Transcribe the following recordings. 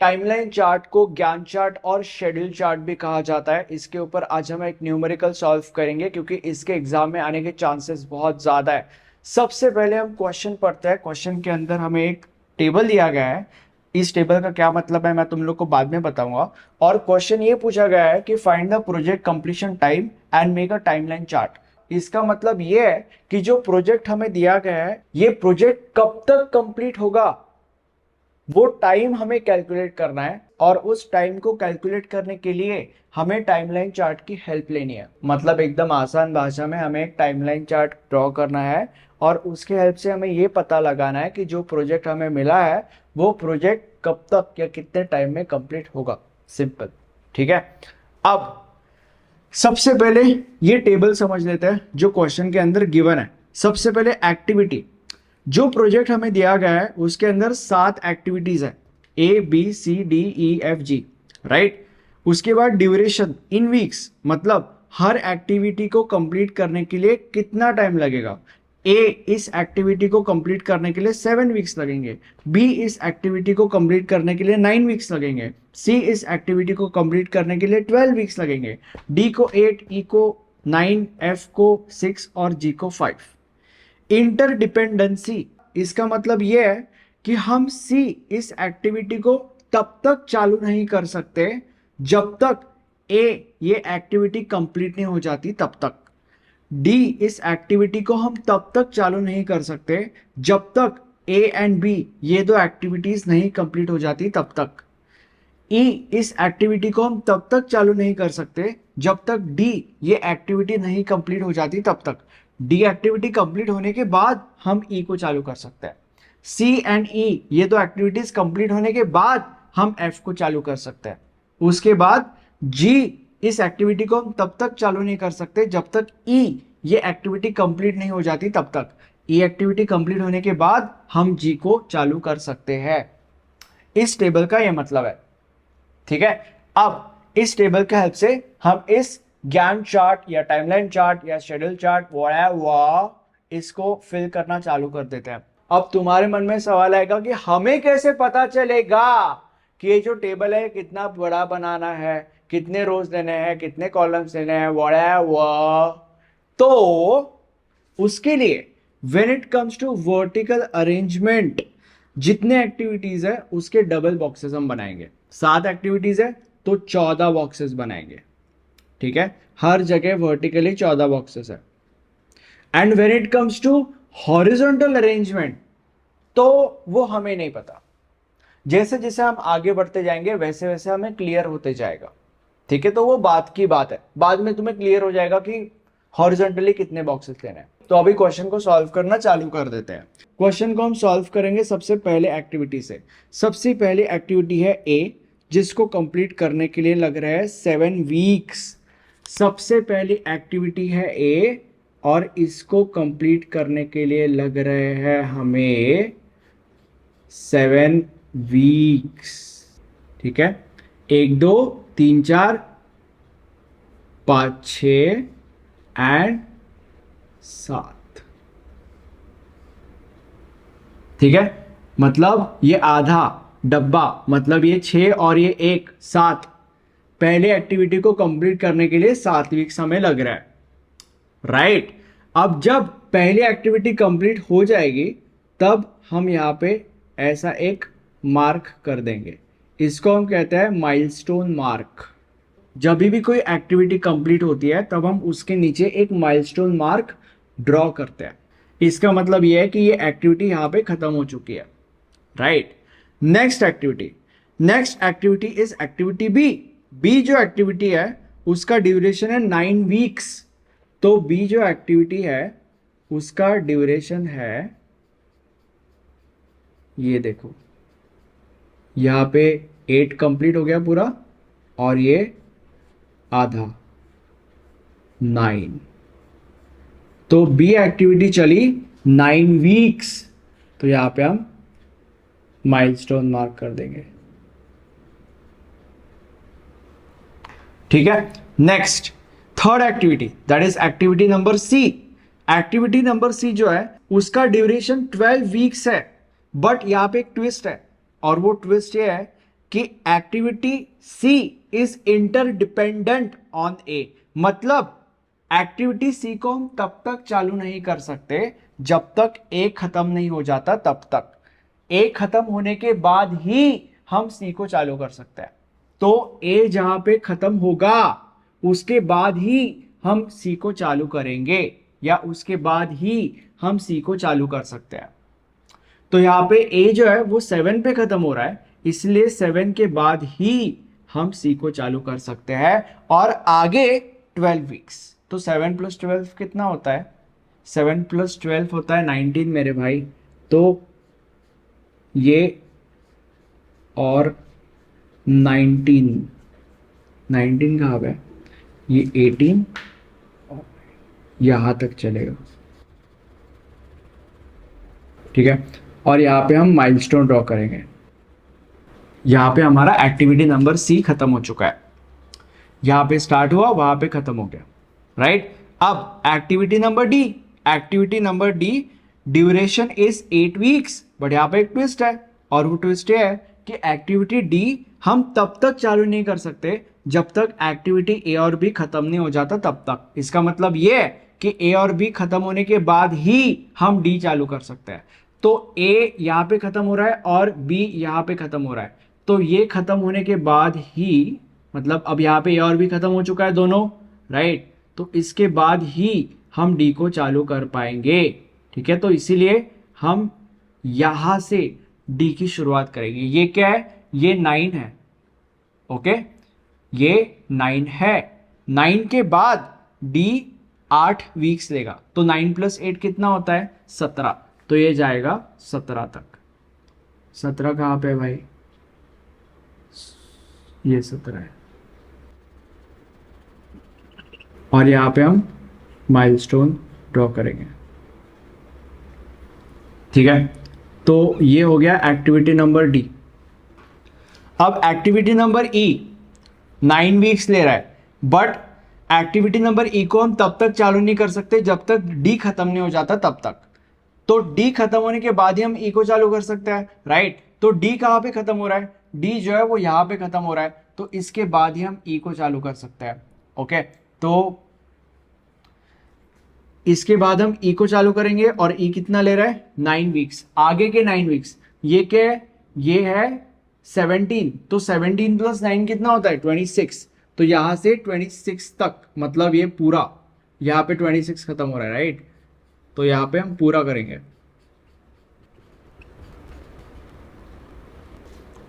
Timeline chart को ज्ञान chart और शेड्यूल चार्ट भी कहा जाता है। इसके ऊपर आज हम एक न्यूमेरिकल सॉल्व करेंगे क्योंकि इसके एग्जाम में आने के चांसेस बहुत ज्यादा है। सबसे पहले हम क्वेश्चन पढ़ते हैं। क्वेश्चन के अंदर हमें एक टेबल दिया गया है। इस टेबल का क्या मतलब है मैं तुम लोग को बाद में बताऊंगा। और क्वेश्चन ये पूछा गया है कि find the project completion time and make a timeline chart. इसका मतलब ये है कि जो प्रोजेक्ट हमें दिया गया है ये प्रोजेक्ट कब तक कंप्लीट होगा वो टाइम हमें कैलकुलेट करना है। और उस टाइम को कैलकुलेट करने के लिए हमें टाइमलाइन चार्ट की हेल्प लेनी है। मतलब एकदम आसान भाषा में हमें एक टाइमलाइन चार्ट ड्रॉ करना है और उसके हेल्प से हमें ये पता लगाना है कि जो प्रोजेक्ट हमें मिला है वो प्रोजेक्ट कब तक या कितने टाइम में कंप्लीट होगा। सिंपल, ठीक है। अब सबसे पहले ये टेबल समझ लेते हैं जो क्वेश्चन के अंदर गिवन है। सबसे पहले एक्टिविटी, जो प्रोजेक्ट हमें दिया गया है उसके अंदर 7 एक्टिविटीज है, ABCDEFG, राइट। उसके बाद ड्यूरेशन इन वीक्स, मतलब हर एक्टिविटी को कंप्लीट करने के लिए कितना टाइम लगेगा। ए इस एक्टिविटी को कंप्लीट करने के लिए 7 वीक्स लगेंगे, बी इस एक्टिविटी को कंप्लीट करने के लिए 9 वीक्स लगेंगे, सी इस एक्टिविटी को कंप्लीट करने के लिए 12 वीक्स लगेंगे, डी को 8, ई को 9, एफ को 6 और जी को 5। इंटरडिपेंडेंसी, इसका मतलब यह है कि हम सी इस एक्टिविटी को तब तक चालू नहीं कर सकते जब तक ए ये एक्टिविटी कंप्लीट नहीं हो जाती तब तक। डी इस एक्टिविटी को हम तब तक चालू नहीं कर सकते जब तक ए एंड बी ये दो एक्टिविटीज नहीं कंप्लीट हो जाती तब तक। ई इस एक्टिविटी को हम तब तक चालू नहीं कर सकते जब तक डी ये एक्टिविटी नहीं कंप्लीट हो जाती तब तक। डी एक्टिविटी कंप्लीट होने के बाद हम ई को चालू कर सकते हैं। सी एंड ई ये दो एक्टिविटीज कंप्लीट होने के बाद हम एफ को चालू कर सकते हैं। उसके बाद जी इस एक्टिविटी को हम तब तक चालू नहीं कर सकते जब तक ई ये एक्टिविटी कंप्लीट नहीं हो जाती तब तक। ई एक्टिविटी कंप्लीट होने के बाद हम जी को चालू कर सकते हैं। इस टेबल का यह मतलब है, ठीक है। अब इस टेबल के हेल्प से हम इस ज्ञान चार्ट या टाइमलाइन चार्ट या शेड्यूल चार्ट इसको फिल करना चालू कर देते हैं। अब तुम्हारे मन में सवाल आएगा कि हमें कैसे पता चलेगा कि ये जो टेबल है कितना बड़ा बनाना है, कितने रोज देने हैं, कितने कॉलम्स देने हैं, तो उसके लिए when it comes to vertical arrangement जितने एक्टिविटीज है उसके डबल बॉक्सेस हम बनाएंगे। 7 एक्टिविटीज है तो 14 बॉक्सेस बनाएंगे, ठीक है। हर जगह वर्टिकली 14 बॉक्सेस है। And when it comes to horizontal arrangement तो वो हमें नहीं पता। जैसे जैसे हम आगे बढ़ते जाएंगे वैसे वैसे हमें क्लियर होते जाएगा, ठीक है। तो वो बात की बात है, बाद में तुम्हें क्लियर हो जाएगा कि हॉरिजॉन्टली कितने बॉक्सेस लेने हैं। तो अभी क्वेश्चन को सॉल्व करना चालू कर देते हैं। क्वेश्चन को हम सॉल्व करेंगे सबसे पहले एक्टिविटी से। सबसे पहली एक्टिविटी है ए, जिसको कंप्लीट करने के लिए लग रहा है 7 वीक्स। सबसे पहली एक्टिविटी है ए और इसको कंप्लीट करने के लिए लग रहे हैं हमें 7 वीक्स, ठीक है। 1 2 3 4 5 6 एंड 7, ठीक है। मतलब ये आधा डब्बा, मतलब ये 6 और ये 1 7, पहले एक्टिविटी को कंप्लीट करने के लिए 7 वीक्स हमें लग रहा है, राइट। अब जब पहली एक्टिविटी कंप्लीट हो जाएगी तब हम यहां पे ऐसा एक मार्क कर देंगे, इसको हम कहते हैं माइलस्टोन मार्क। जब भी कोई एक्टिविटी कंप्लीट होती है तब हम उसके नीचे एक माइलस्टोन मार्क ड्रॉ करते हैं। इसका मतलब यह है कि ये एक्टिविटी यहां पे खत्म हो चुकी है, right. Next activity is activity B. B जो एक्टिविटी है उसका ड्यूरेशन है 9 वीक्स। तो बी जो एक्टिविटी है उसका ड्यूरेशन है, ये देखो यहां पे 8 कंप्लीट हो गया पूरा और ये आधा 9, तो बी एक्टिविटी चली 9 वीक्स। तो यहां पे हम माइलस्टोन मार्क कर देंगे, ठीक है। Next third activity, that is activity number C. Activity number C जो है उसका ड्यूरेशन 12 वीक्स है, बट यहां पे एक ट्विस्ट है और वो ट्विस्ट ये है कि activity C is interdependent on A, मतलब एक्टिविटी सी को हम तब तक चालू नहीं कर सकते जब तक ए खत्म नहीं हो जाता, तब तक ए खत्म होने के बाद ही हम सी को चालू कर सकते हैं। तो ए जहां पे खत्म होगा उसके बाद ही हम सी को चालू करेंगे, या उसके बाद ही हम सी को चालू कर सकते हैं। तो यहाँ पे ए जो है वो 7 पे खत्म हो रहा है, इसलिए 7 के बाद ही हम सी को चालू कर सकते हैं, और आगे 12 वीक्स। तो 7 + 12 कितना होता है? 7 + 12 होता है 19 मेरे भाई। तो ये और 19 कहाँ पे? ये 18 यहां तक चलेगा, ठीक है। और यहाँ पे हम माइलस्टोन ड्रॉ करेंगे। यहाँ पे हमारा एक्टिविटी नंबर सी खत्म हो चुका है, यहाँ पे स्टार्ट हुआ वहां पे खत्म हो गया, राइट। अब activity number D duration is 8 weeks, but यहाँ पे एक ट्विस्ट है, और वो ट्विस्ट ये है कि एक्टिविटी डी हम तब तक चालू नहीं कर सकते जब तक एक्टिविटी ए और बी खत्म नहीं हो जाता, तब तक। इसका मतलब ये है कि ए और बी खत्म होने के बाद ही हम डी चालू कर सकते हैं। तो ए यहाँ पे खत्म हो रहा है और बी यहाँ पे खत्म हो रहा है, तो ये खत्म होने के बाद ही, मतलब अब यहाँ पे ए और बी खत्म हो चुका है दोनों, राइट। तो इसके बाद ही हम डी को चालू कर पाएंगे, ठीक है। तो इसीलिए हम यहां से डी की शुरुआत करेंगे। ये क्या है? ये 9 है, ओके, ये 9 है। 9 के बाद डी 8 वीक्स लेगा, तो 9 + 8 कितना होता है? 17। तो ये जाएगा 17 तक। 17 कहाँ पे भाई? ये 17 है, और यहां पे हम माइलस्टोन ड्रॉ करेंगे, ठीक है। तो ये हो गया एक्टिविटी नंबर डी। अब एक्टिविटी नंबर ई 9 वीक्स ले रहा है, बट एक्टिविटी नंबर ई को हम तब तक चालू नहीं कर सकते जब तक डी खत्म नहीं हो जाता, तब तक। तो डी खत्म होने के बाद ही हम ई को चालू कर सकते हैं, राइट। तो डी कहां पे खत्म हो रहा है? डी जो है वो यहां पे खत्म हो रहा है, तो इसके बाद ही हम ई को चालू कर सकते हैं, ओके। तो इसके बाद हम ई को चालू करेंगे, और ई कितना ले रहा है? 9 वीक्स। आगे के 9 वीक्स ये क्या है? ये है 17। तो 17 + 9 कितना होता है? 26। तो यहां से 26 तक, मतलब ये पूरा यहां पे 26 खत्म हो रहा है, राइट। तो यहां पे हम पूरा करेंगे।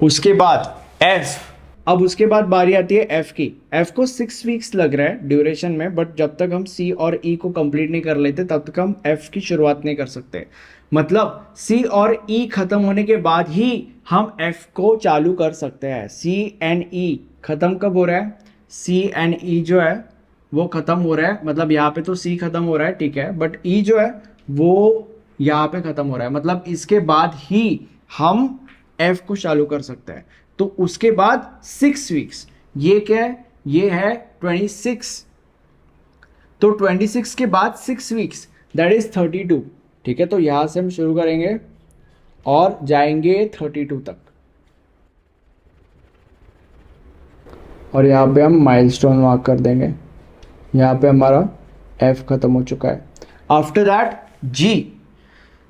उसके बाद एफ। अब उसके बाद बारी आती है एफ की। एफ को 6 वीक्स लग रहा है ड्यूरेशन में, बट जब तक हम सी और ई को कंप्लीट नहीं कर लेते तब तक हम एफ की शुरुआत नहीं कर सकते। मतलब सी और ई खत्म होने के बाद ही हम एफ को चालू कर सकते हैं। सी एंड ई खत्म कब हो रहा है? सी एंड ई जो है वो खत्म हो रहा है, मतलब यहाँ पे तो सी खत्म हो रहा है, ठीक है, बट ई जो है वो यहाँ पे खत्म हो रहा है, मतलब इसके बाद ही हम एफ को चालू कर सकते हैं। तो उसके बाद 6 वीक्स, ये क्या है? ये है 26। तो 26 के बाद 6 वीक्स, दैट इज 32, ठीक है। तो यहां से हम शुरू करेंगे और जाएंगे 32 तक, और यहां पे हम माइलस्टोन मार्क कर देंगे। यहां पे हमारा एफ खत्म हो चुका है। आफ्टर दैट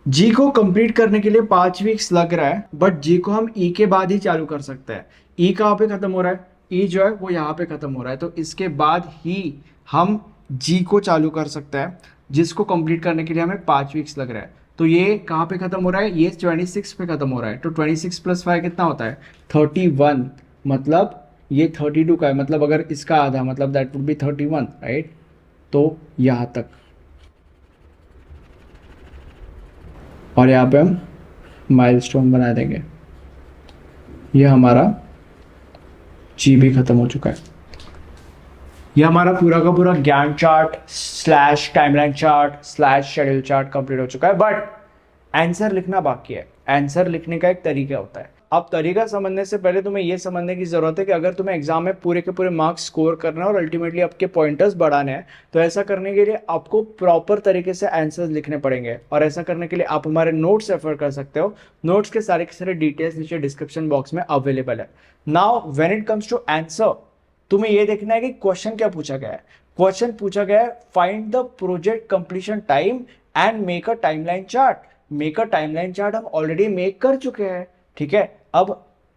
जी को कंप्लीट करने के लिए 5 वीक्स लग रहा है, बट जी को हम ई के बाद ही चालू कर सकते हैं। ई कहाँ पे खत्म हो रहा है? ई जो है वो यहाँ पे खत्म हो रहा है, तो इसके बाद ही हम जी को चालू कर सकते हैं, जिसको कंप्लीट करने के लिए हमें 5 वीक्स लग रहा है। तो ये कहाँ पे खत्म हो रहा है? ये 26 पे खत्म हो रहा है। तो 26 + 5 कितना होता है? 31। मतलब ये 32 का है, मतलब अगर इसका आधा, मतलब दैट वुड बी 31, राइट। तो यहाँ तक, और यहाँ पे हम माइलस्टोन बना देंगे। ये हमारा जी भी खत्म हो चुका है। ये हमारा पूरा का पूरा ज्ञान chart / timeline chart / schedule chart complete हो चुका है, बट आंसर लिखना बाकी है। आंसर लिखने का एक तरीका होता है। अब तरीका समझने से पहले तुम्हें यह समझने की जरूरत है कि अगर तुम्हें एग्जाम में पूरे के पूरे मार्क्स स्कोर करना है और अल्टीमेटली आपके पॉइंटर्स बढ़ाने हैं, तो ऐसा करने के लिए आपको प्रॉपर तरीके से आंसर्स लिखने पड़ेंगे। और ऐसा करने के लिए आप हमारे नोट्स रेफर कर सकते हो। नोट्स के सारे डिटेल्स नीचे डिस्क्रिप्शन बॉक्स में अवेलेबल है। Now when it comes to answer, तुम्हें यह देखना है कि क्वेश्चन क्या पूछा गया है। क्वेश्चन पूछा गया है find the project completion time and make a timeline chart. Make a timeline chart हम ऑलरेडी मेक कर चुके हैं, ठीक है। अब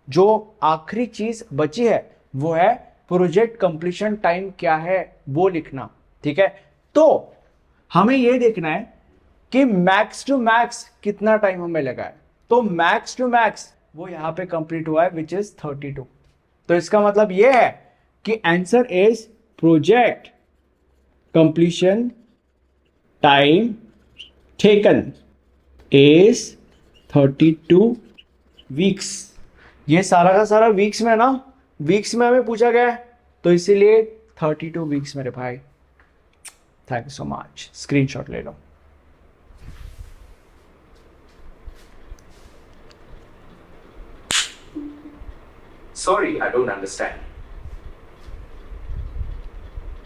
जो आखिरी चीज बची है वो है प्रोजेक्ट कंप्लीशन टाइम क्या है वो लिखना, ठीक है। तो हमें यह देखना है कि मैक्स टू मैक्स कितना टाइम हमें लगा है। तो मैक्स टू मैक्स वो यहां पे कंप्लीट हुआ है विच इज 32। तो इसका मतलब यह है कि answer is project completion time taken is 32 weeks. ये सारा का सारा वीक्स में ना, वीक्स में हमें पूछा गया है, तो इसीलिए 32 वीक्स मेरे भाई। Thank you so much. Screenshot ले लो। Sorry, I don't understand.